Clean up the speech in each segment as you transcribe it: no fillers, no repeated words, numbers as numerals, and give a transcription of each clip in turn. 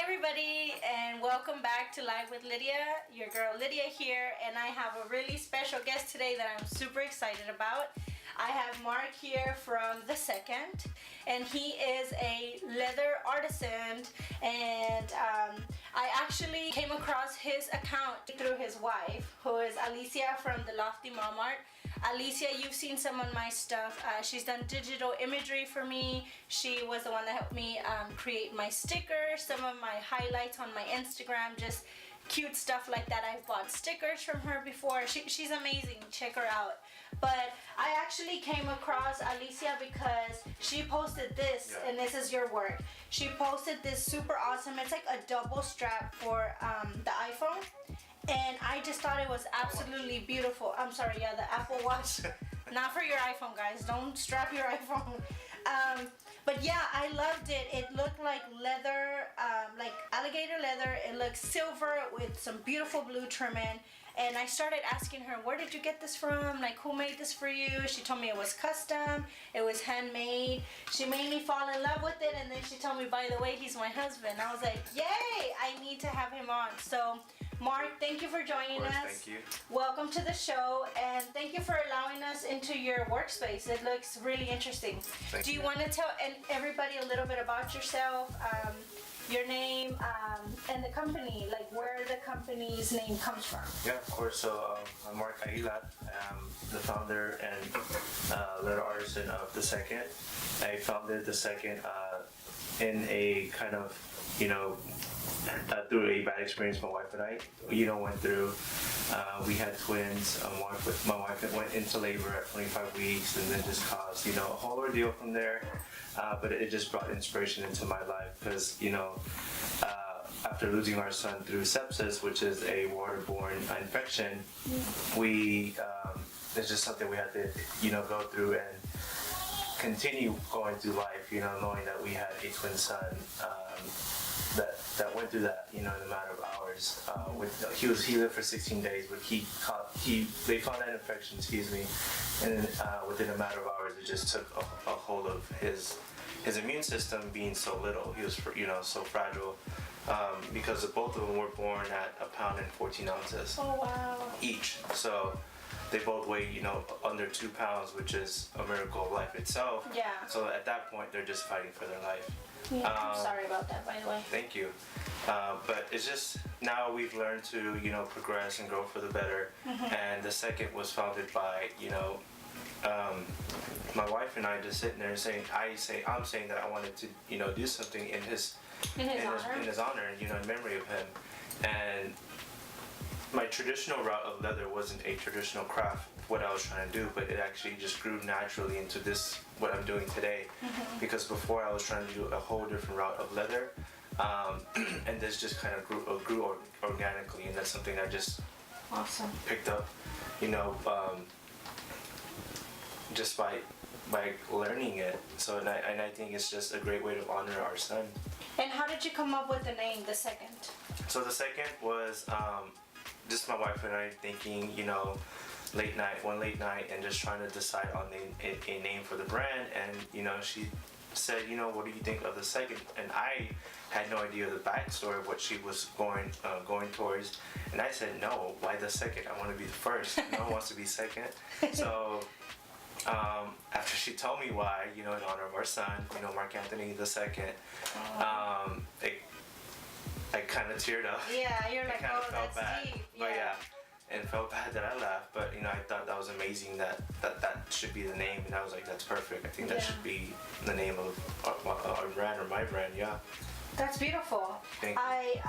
everybody, and welcome back to Live with Lydia. Your girl Lydia here, and I have a really special guest today that I'm super excited about. I have Mark here from The Second, and he is a leather artisan, and I actually came across his account through his wife, who is Alyssia from the Lofty Mom Art. Alyssia, you've seen some of my stuff. She's done digital imagery for me. She was the one that helped me create my stickers, some of my highlights on my Instagram, just cute stuff like that. I've bought stickers from her before. She's amazing. Check her out. But I actually came across Alyssia because she posted this, and this is your work. She posted this super awesome, it's like a double strap for the iPhone. And I just thought it was absolutely beautiful. I'm sorry, yeah, the Apple Watch. Not for your iPhone, guys. Don't strap your iPhone. But yeah, I loved it. It looked like leather, like alligator leather. It looked silver with some beautiful blue trimming. And I started asking her, where did you get this from? Like, who made this for you? She told me it was custom. It was handmade. She made me fall in love with it. And then she told me, by the way, he's my husband. I was like, yay, I need to have him on. So Mark, thank you for joining us. Thank you. Welcome to the show, and thank you for allowing us into your workspace. It looks really interesting. Do you want to tell everybody a little bit about yourself, your name, and the company, like where the company's name comes from? Yeah, of course. So I'm Mark Aguilar. I'm the founder and leather artisan of The Second. I founded The Second in a kind of, through a bad experience my wife and I, went through. We had twins. My wife went into labor at 25 weeks and then just caused, a whole ordeal from there. But it just brought inspiration into my life because, after losing our son through sepsis, which is a waterborne infection, it's just something we had to, go through and continue going through life, knowing that we had a twin son that went through that, in a matter of hours. He lived for 16 days, but they found that infection, and then within a matter of hours, it just took a hold of his immune system being so little. He was, so fragile, because both of them were born at 1 pound and 14 ounces. Oh wow! Each. So they both weigh, under 2 pounds, which is a miracle of life itself. Yeah. So at that point, they're just fighting for their life. Yeah, I'm sorry about that, by the way. Thank you. But it's just, now we've learned to, progress and grow for the better. Mm-hmm. And The Second was founded by, my wife and I just sitting there saying, I'm saying that I wanted to, do something in his honor, in memory of him. And my traditional route of leather wasn't a traditional craft, what I was trying to do, but it actually just grew naturally into what I'm doing today. Mm-hmm. Because before I was trying to do a whole different route of leather, and this just kind of grew organically, and that's something I just picked up, just by learning it. So and I think it's just a great way to honor our son. And how did you come up with the name The Second? So The Second was just my wife and I thinking, one late night and just trying to decide on a name for the brand, and she said, what do you think of The Second? And I had no idea the backstory of what she was going towards, and I said, no, why The Second? I want to be the first. No one wants to be second. So after she told me why, in honor of our son, Mark Anthony the Second, I kind of teared up. Yeah, you're like, oh, felt that's bad. deep. But yeah, and felt bad that I laughed. But I thought that was amazing that should be the name, and I was like, that's perfect. I think that should be the name of our brand or my brand. Yeah. That's beautiful. Thank you.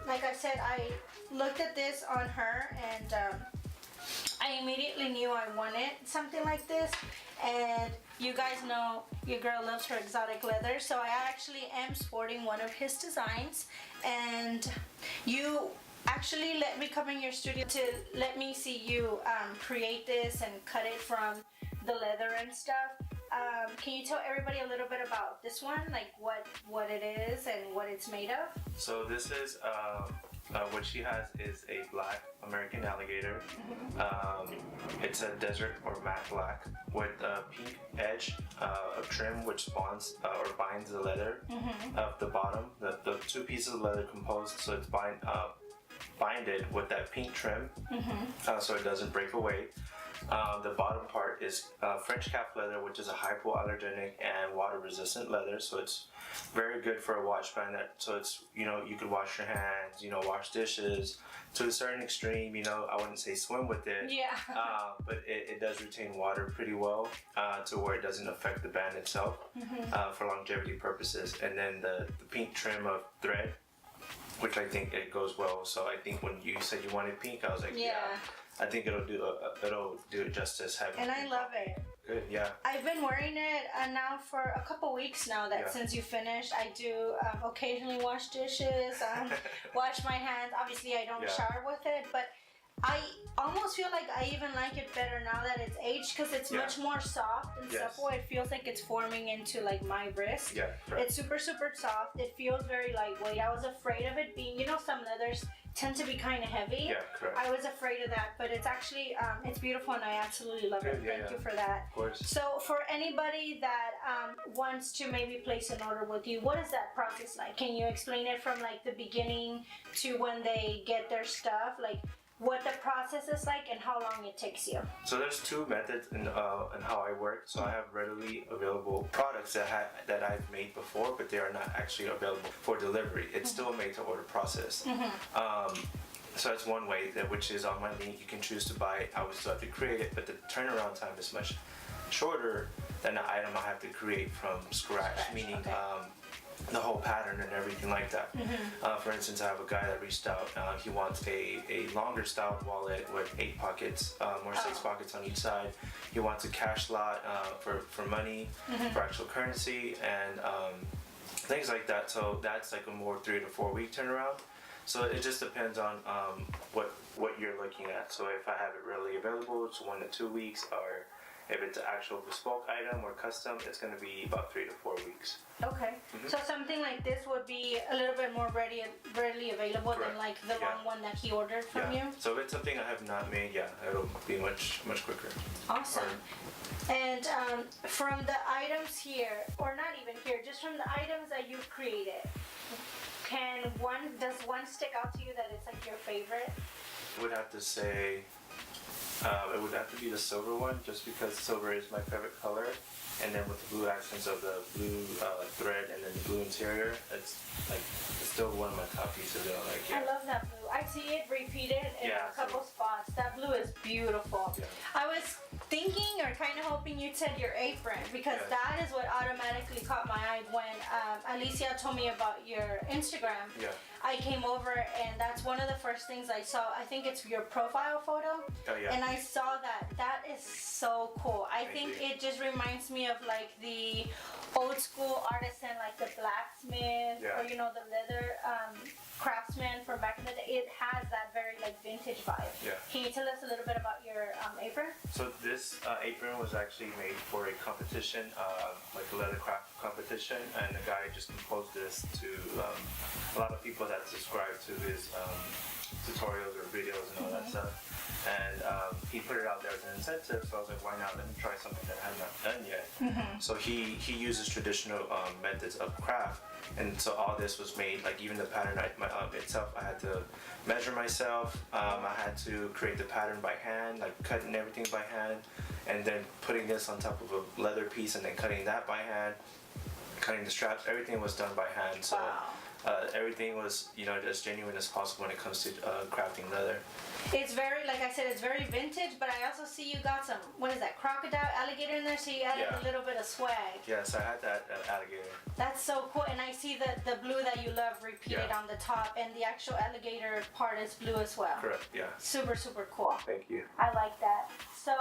Like I said, I looked at this on her, and I immediately knew I wanted something like this. And you guys know your girl loves her exotic leather, so I actually am sporting one of his designs. And you actually let me come in your studio to let me see you create this and cut it from the leather and stuff. can you tell everybody a little bit about this one, like what it is and what it's made of? So this is what she has is a black American alligator. It's a desert or matte black with a pink edge of trim which spawns or binds the leather of the bottom. The two pieces of leather composed, so it's binded with that pink trim so it doesn't break away. The bottom part is French calf leather, which is a hypoallergenic and water resistant leather, so it's very good for a wash band. So it's, you could wash your hands, wash dishes to a certain extreme. I wouldn't say swim with it, but it does retain water pretty well to where it doesn't affect the band itself for longevity purposes. And then the pink trim of thread, which I think it goes well. So I think when you said you wanted pink, I was like, yeah. I think it'll do it justice. And I love it. Good, yeah. I've been wearing it now for a couple weeks now. Since you finished, I do occasionally wash dishes, wash my hands. Obviously, I don't shower with it, but I almost feel like I even like it better now that it's aged because it's much more soft and supple. It feels like it's forming into like my wrist. Yeah, correct. It's super, super soft. It feels very lightweight. I was afraid of it being, some leathers tend to be kind of heavy. Yeah, correct. I was afraid of that, but it's actually, it's beautiful and I absolutely love it. Thank you for that. Of course. So for anybody that wants to maybe place an order with you, what is that process like? Can you explain it from like the beginning to when they get their stuff? Like, what the process is like and how long it takes you. So there's two methods in how I work. So I have readily available products that I've made before, but they are not actually available for delivery. It's still a made-to-order process. So that's one way, which is on my link. You can choose to buy it. I would still have to create it, but the turnaround time is much shorter than the item I have to create from scratch. Meaning the whole pattern and everything like that. For instance, I have a guy that reached out. He wants a longer styled wallet with 8 pockets or 6 pockets on each side. He wants a cash slot for money, for actual currency, and things like that. So that's like a more 3 to 4 week turnaround. So it just depends on what you're looking at. So if I have it readily available, it's 1 to 2 weeks, or if it's an actual bespoke item or custom, it's going to be about 3 to 4 weeks. Okay. So something like this would be a little bit more readily available than like the long one that he ordered from you? So if it's something I have not made, it'll be much quicker. Awesome. And from the items here, or not even here, just from the items that you've created, does one stick out to you that it's like your favorite? I would have to say it would have to be the silver one, just because silver is my favorite color, and then with the blue accents of the blue thread and then the blue interior, it's still one of my top pieces that I like. I love that blue. I see it repeated in a couple spots. That blue is beautiful. I was thinking or kind of hoping you'd said your apron, because that is what automatically caught my eye when Alyssia told me about your Instagram. I came over and that's one of the first things I saw. I think it's your profile photo. And I saw that. That is so cool. I think it just reminds me of like the old school artisan, like the blacksmith or the leather craftsman from back in the day. It has that very like vintage vibe. Can you tell us a little bit about your apron? So this apron was actually made for a competition, like a leather craft competition, and the guy just composed this to a lot of people that subscribe to his tutorials or videos and all that stuff. And he put it out there as an incentive, so I was like, why not? Let me try something that I have not done yet. So he uses traditional methods of craft, and so all this was made, like even the pattern itself, I had to measure myself. I had to create the pattern by hand, like cutting everything by hand, and then putting this on top of a leather piece and then cutting that by hand, cutting the straps. Everything was done by hand. So everything was, as genuine as possible when it comes to crafting leather. It's very, like I said, it's very vintage, but I also see you got some, what is that, crocodile, alligator in there, so you added a little bit of swag. Yes, I had that alligator. That's so cool, and I see the blue that you love repeated on the top, and the actual alligator part is blue as well. Correct, yeah. Super, super cool. Thank you. I like that. So,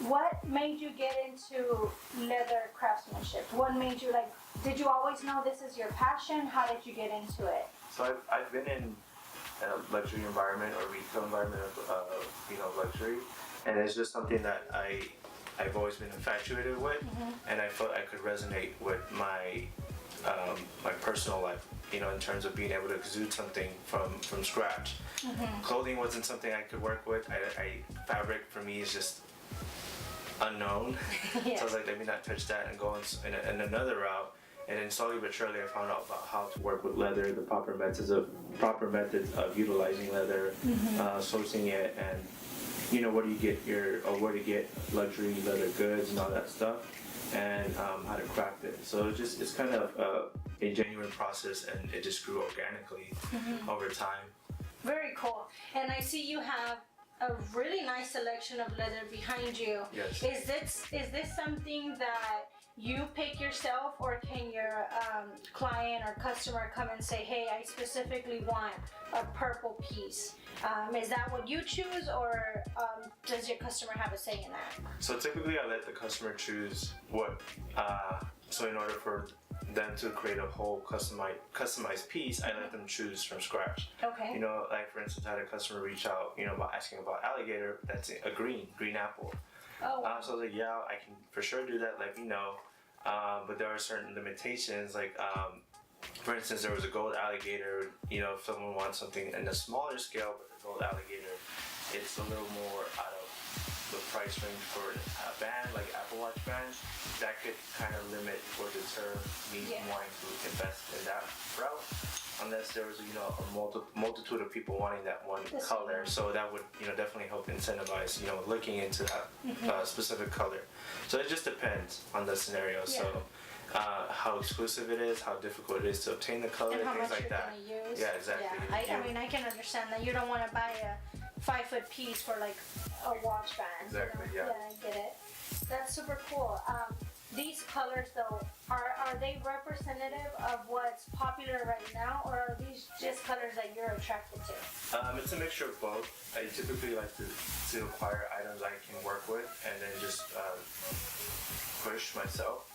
what made you get into leather craftsmanship? What made you did you always know this is your passion? How did you get into it? So I've been in a luxury environment or retail environment of luxury, and it's just something that I I've always been infatuated with, and I felt I could resonate with my personal life, in terms of being able to exude something from scratch. Clothing wasn't something I could work with. Fabric for me is just unknown. Yeah. So I was like, let me not touch that and go in another route. And then slowly but surely I found out about how to work with leather, the proper methods of utilizing leather, sourcing it, and where to get luxury leather goods and all that stuff, and how to craft it. So it's kind of a genuine process, and it just grew organically over time. Very cool. And I see you have a really nice selection of leather behind you. Yes. Is this something that you pick yourself, or can your client or customer come and say, hey, I specifically want a purple piece? Is that what you choose, or does your customer have a say in that? So typically I let the customer choose what, so in order for them to create a whole customized piece, I let them choose from scratch. Okay. Like for instance, I had a customer reach out, about asking about alligator, that's a green apple. Oh. So I was like, yeah, I can for sure do that, let me know. But there are certain limitations, like for instance, there was a gold alligator. If someone wants something in a smaller scale, but the gold alligator, it's a little more out of the price range for a band, like Apple Watch band. That could kind of limit or deter me from wanting to invest in that route, unless there was a multitude of people wanting that one color. So that would definitely help incentivize looking into that specific color. So it just depends on the scenario. Yeah. So how exclusive it is, how difficult it is to obtain the color, and how things much like you're that. gonna use. Yeah, exactly. Yeah, I mean, I can understand that you don't want to buy a 5-foot piece for like a watch band. Exactly. Yeah. Yeah, I get it. That's super cool. These colors though, are they representative of what's popular right now, or are these just colors that you're attracted to? It's a mixture of both. I typically like to acquire items I can work with and then just push myself.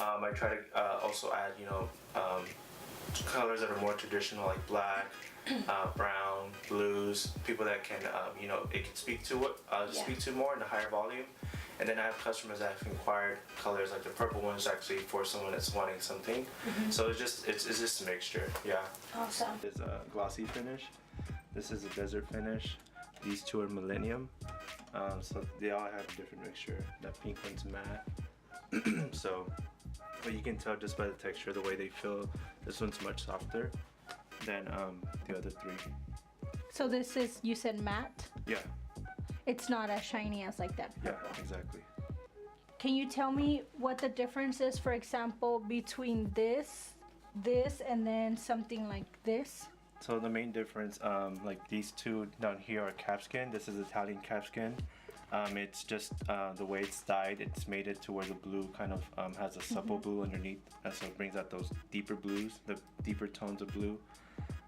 I try to also add, colors that are more traditional, like black, brown, blues, people that can, it can speak to more in a higher volume. And then I have customers that have inquired colors, like the purple one is actually for someone that's wanting something. So it's just a mixture, yeah. Awesome. This is a glossy finish. This is a desert finish. These two are millennium. So they all have a different mixture. That pink one's matte. But you can tell just by the texture, the way they feel. This one's much softer than the other three. So this is, you said matte? Yeah. It's not as shiny as like that purple. Yeah, exactly. Can you tell me what the difference is, for example, between this, and then something like this? So the main difference, like these two down here are calfskin. This is Italian calfskin. It's just the way it's dyed. It's made it to where the blue kind of has a supple blue underneath, so it brings out those deeper blues, the deeper tones of blue.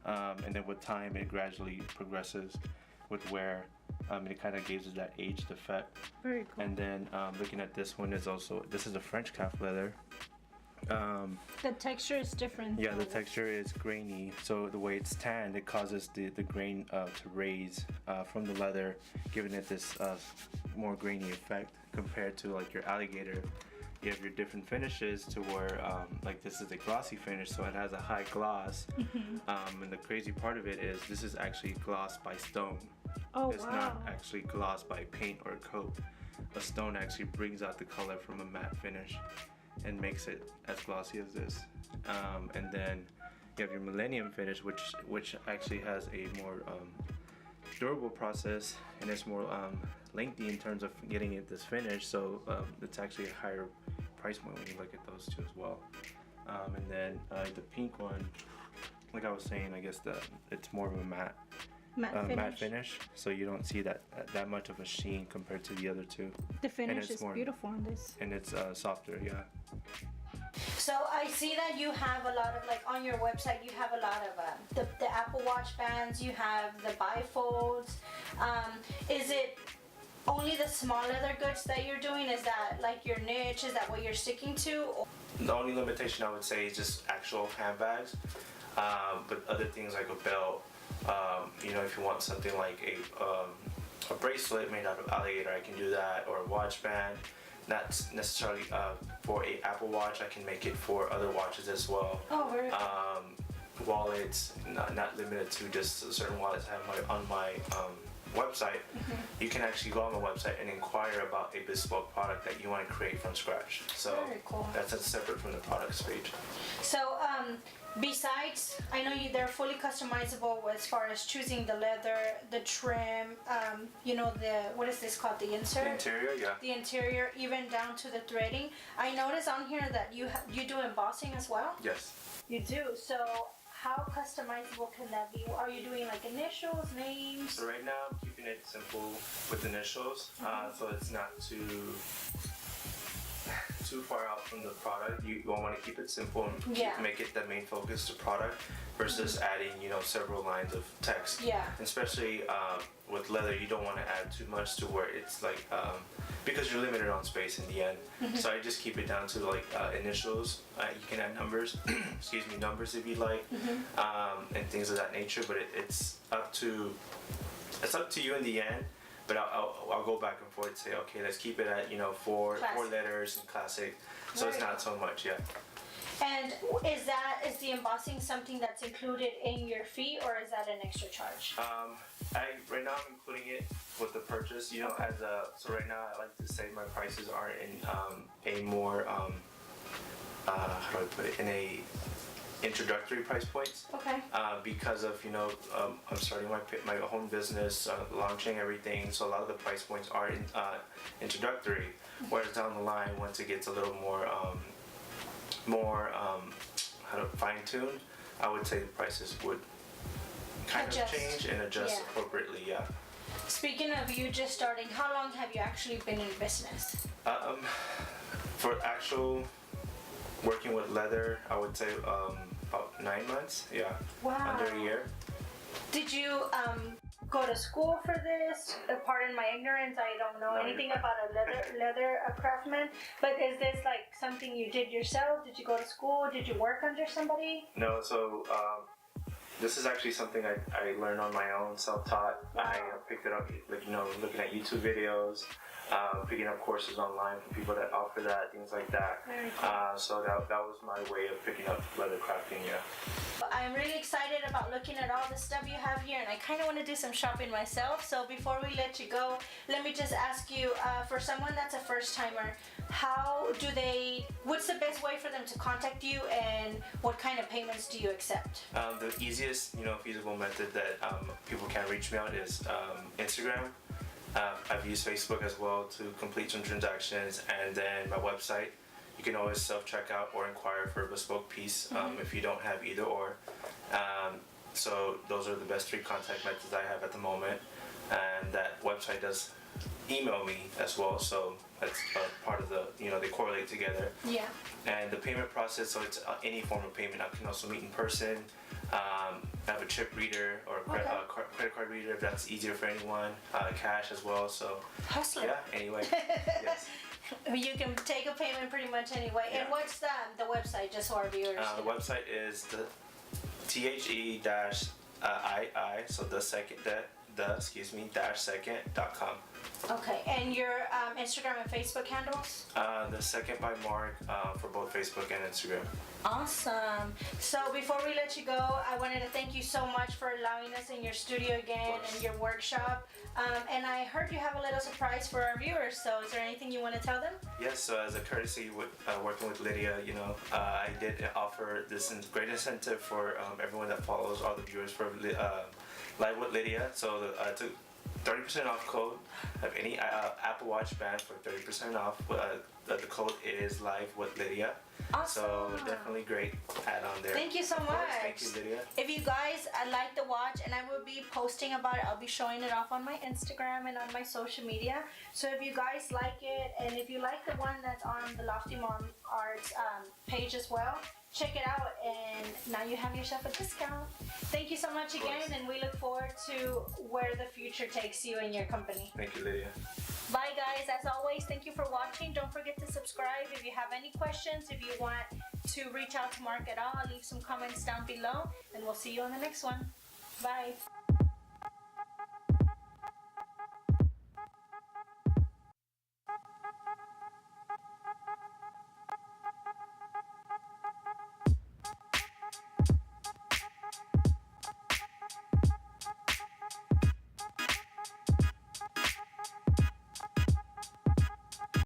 And then with time, it gradually progresses with wear. It kind of gives it that aged effect. Very cool. And then looking at this one, this is a French calf leather. The texture is different. Yeah, the texture is grainy, so the way it's tanned, it causes the grain to raise from the leather, giving it this more grainy effect compared to like your alligator. You have your different finishes to where like this is a glossy finish, so it has a high gloss. And the crazy part of it is this is actually glossed by stone. Oh, it's not actually glossed by paint or coat. A stone actually brings out the color from a matte finish and makes it as glossy as this. And then you have your millennium finish, which actually has a more durable process, and it's more lengthy in terms of getting it this finish. So it's actually a higher price point when you look at those two as well. And then the pink one, like I was saying, I guess it's more of a matte finish, so you don't see that much of a sheen compared to the other two. The finish is beautiful on this. And it's softer, yeah. So I see that you have a lot of, like on your website, you have a lot of the Apple Watch bands, you have the bifolds. Is it only the small leather goods that you're doing? Is that like your niche? Is that what you're sticking to? The only limitation I would say is just actual handbags. But other things like a belt, if you want something like a bracelet made out of alligator, I can do that, or a watch band. not necessarily for a Apple Watch. I can make it for other watches as well. Oh, very cool. Wallets, not limited to just certain wallets I have on my website. You can actually go on the website and inquire about a bespoke product that you want to create from scratch. So Very cool. that's separate from the products page. So, besides, I know they're fully customizable as far as choosing the leather, the trim, what is this called? The insert? The interior, yeah. The interior, even down to the threading. I noticed on here that you do embossing as well? Yes. You do. So, how customizable can that be? Are you doing like initials, names? So right now I'm keeping it simple with initials, so it's not too far out from the product. You want to keep it simple and make it the main focus to product versus adding several lines of text. Yeah. Especially with leather, you don't want to add too much to where it's like because you're limited on space in the end. So I just keep it down to like initials. You can add numbers, numbers if you like, and things of that nature. But it's up to you in the end. But I'll go back and forth and say, okay, let's keep it at four letters and classic. So it's not so much, yeah. And is the embossing something that's included in your fee, or is that an extra charge? Right now I'm including it with the purchase. So right now I like to say my prices are in a more how do I put it, in a introductory price points. Okay. Because of I'm starting my own business, launching everything, so a lot of the price points are introductory. Whereas down the line, once it gets a little more fine-tuned, I would say the prices would kind of change and adjust appropriately. Yeah. Speaking of you just starting, how long have you actually been in business? For actual working with leather, I would say about 9 months. Yeah. Wow. Under a year. Did you go to school for this? Pardon my ignorance, I don't know anything about a leather craftsman. But is this like something you did yourself? Did you go to school? Did you work under somebody? No. So this is actually something I learned on my own, self-taught. Wow. I picked it up, looking at YouTube videos, picking up courses online from people that offer that, things like that. Very cool. So that was my way of picking up leather crafting, yeah. I'm really excited about looking at all the stuff you have here, and I kind of want to do some shopping myself. So before we let you go, let me just ask you, for someone that's a first-timer, what's the best way for them to contact you, and what kind of payments do you accept? The easiest, feasible method that people can reach me on is Instagram. I've used Facebook as well to complete some transactions, and then my website. You can always self-checkout or inquire for a bespoke piece if you don't have either or. So those are the best 3 contact methods I have at the moment, and that website does email me as well, so that's part of the, they correlate together. Yeah. And the payment process, so it's any form of payment. I can also meet in person. I have a chip reader or credit card reader if that's easier for anyone. Cash as well, so. Hustler. Yeah, anyway, yes. You can take a payment pretty much anyway. Yeah. And what's the website, just so our viewers The website is the THE-II, so second.com. Okay, and your Instagram and Facebook handles? The Second by Mark for both Facebook and Instagram. Awesome. So before we let you go, I wanted to thank you so much for allowing us in your studio again and your workshop. And I heard you have a little surprise for our viewers, so is there anything you want to tell them? Yes, so as a courtesy with working with Lydia, I did offer this great incentive for everyone that follows, all the viewers for Live with Lydia. So I took 30% off code of any Apple Watch band for 30% off. The code is Live with Lydia. Awesome. So definitely great add on there. Thank you so much. Thank you, Lydia. If you guys like the watch, and I will be posting about it, I'll be showing it off on my Instagram and on my social media. So if you guys like it, and if you like the one that's on the Lofty Mom Arts page as well, check it out, and now you have yourself a discount. Thank you so much again, and we look forward to where the future takes you and your company. Thank you, Lydia. Bye guys, as always, thank you for watching. Don't forget to subscribe. If you have any questions, if you want to reach out to Mark at all, leave some comments down below, and we'll see you on the next one. Bye.